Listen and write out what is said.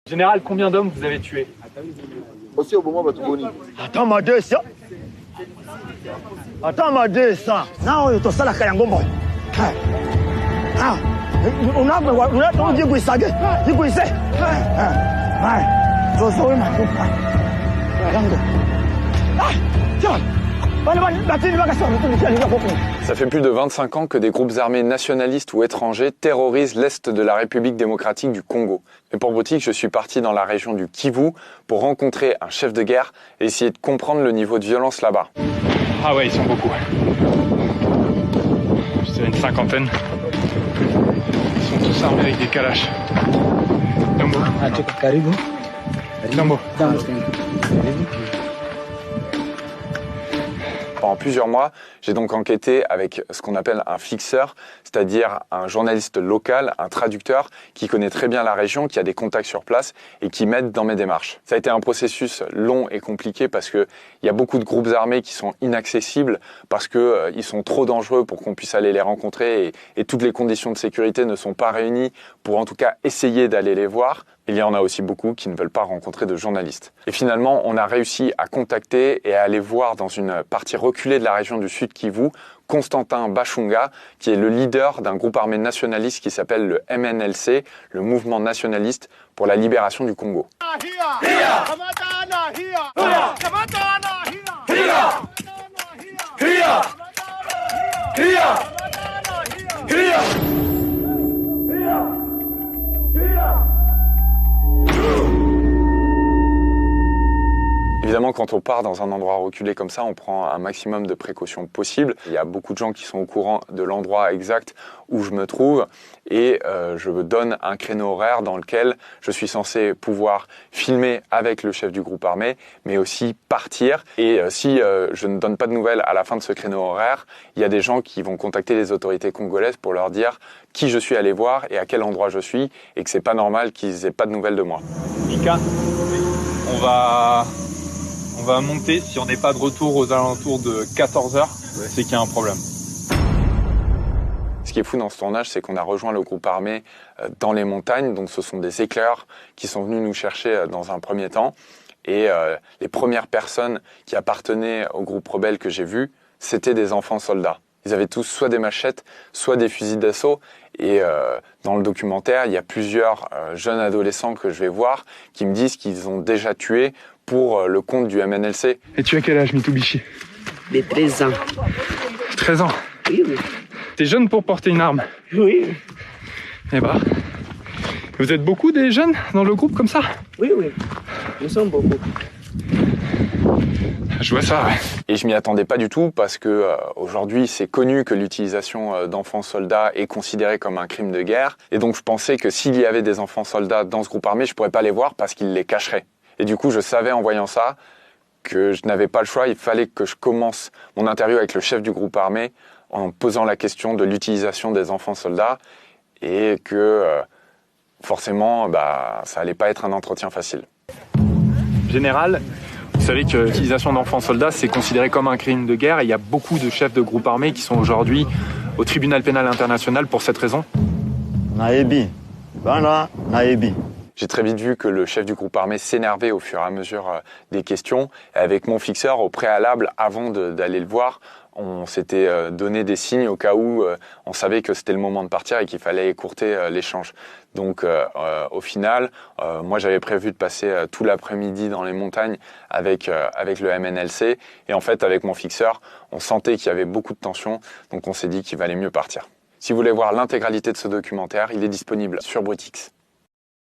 Général, combien d'hommes vous avez tués? Aussi au moment Batugoni. Attends, ma 200. Attends, ma 200. Non, il te sala kayangombo. Ah, on a dit que ça y est, dit que c'est. Ah, je suis ma coupe. Ah, tiens. Ça fait plus de 25 ans que des groupes armés nationalistes ou étrangers terrorisent l'est de la République démocratique du Congo. Mais pour Boutique, je suis parti dans la région du Kivu pour rencontrer un chef de guerre et essayer de comprendre le niveau de violence là-bas. Ah ouais, ils sont beaucoup. C'est une cinquantaine. Ils sont tous armés avec des kalash. Dombo. Dombo. Pendant plusieurs mois, j'ai donc enquêté avec ce qu'on appelle un fixeur, c'est-à-dire un journaliste local, un traducteur qui connaît très bien la région, qui a des contacts sur place et qui m'aide dans mes démarches. Ça a été un processus long et compliqué parce que il y a beaucoup de groupes armés qui sont inaccessibles parce que ils sont trop dangereux pour qu'on puisse aller les rencontrer et toutes les conditions de sécurité ne sont pas réunies pour en tout cas essayer d'aller les voir. Il y en a aussi beaucoup qui ne veulent pas rencontrer de journalistes. Et finalement, on a réussi à contacter et à aller voir dans une partie reculée de la région du Sud Kivu, Constantin Bashunga, qui est le leader d'un groupe armé nationaliste qui s'appelle le MNLC, le Mouvement nationaliste pour la libération du Congo. Évidemment, quand on part dans un endroit reculé comme ça, on prend un maximum de précautions possibles. Il y a beaucoup de gens qui sont au courant de l'endroit exact où je me trouve et je me donne un créneau horaire dans lequel je suis censé pouvoir filmer avec le chef du groupe armé, mais aussi partir. Et si je ne donne pas de nouvelles à la fin de ce créneau horaire, il y a des gens qui vont contacter les autorités congolaises pour leur dire qui je suis allé voir et à quel endroit je suis et que c'est pas normal qu'ils aient pas de nouvelles de moi. Mika, on va monter, si on n'est pas de retour aux alentours de 14h, c'est qu'il y a un problème. Ce qui est fou dans ce tournage, c'est qu'on a rejoint le groupe armé dans les montagnes, donc ce sont des éclaireurs qui sont venus nous chercher dans un premier temps. Et les premières personnes qui appartenaient au groupe rebelle que j'ai vu, c'était des enfants soldats. Ils avaient tous soit des machettes, soit des fusils d'assaut. Et dans le documentaire, il y a plusieurs jeunes adolescents que je vais voir qui me disent qu'ils ont déjà tué pour le compte du MNLC. Et tu as quel âge, Mitsubishi? De 13 ans. 13 ans? Oui, oui. T'es jeune pour porter une arme? Oui. Eh ben, vous êtes beaucoup des jeunes dans le groupe comme ça? Oui, oui. Nous sommes beaucoup. Je vois ça, ouais. Et je m'y attendais pas du tout parce que aujourd'hui c'est connu que l'utilisation d'enfants soldats est considérée comme un crime de guerre. Et donc je pensais que s'il y avait des enfants soldats dans ce groupe armé, je pourrais pas les voir parce qu'ils les cacheraient. Et du coup je savais en voyant ça que je n'avais pas le choix, il fallait que je commence mon interview avec le chef du groupe armé en posant la question de l'utilisation des enfants soldats et que forcément ça allait pas être un entretien facile. Général, vous savez que l'utilisation d'enfants soldats, c'est considéré comme un crime de guerre et il y a beaucoup de chefs de groupes armés qui sont aujourd'hui au tribunal pénal international pour cette raison. Naebi. Voilà, Naebi. J'ai très vite vu que le chef du groupe armé s'énervait au fur et à mesure des questions. Et avec mon fixeur, au préalable, avant d'aller le voir, on s'était donné des signes au cas où on savait que c'était le moment de partir et qu'il fallait écourter l'échange. Donc au final, moi j'avais prévu de passer tout l'après-midi dans les montagnes avec le MNLC. Et en fait, avec mon fixeur, on sentait qu'il y avait beaucoup de tension. Donc on s'est dit qu'il valait mieux partir. Si vous voulez voir l'intégralité de ce documentaire, il est disponible sur Brutix.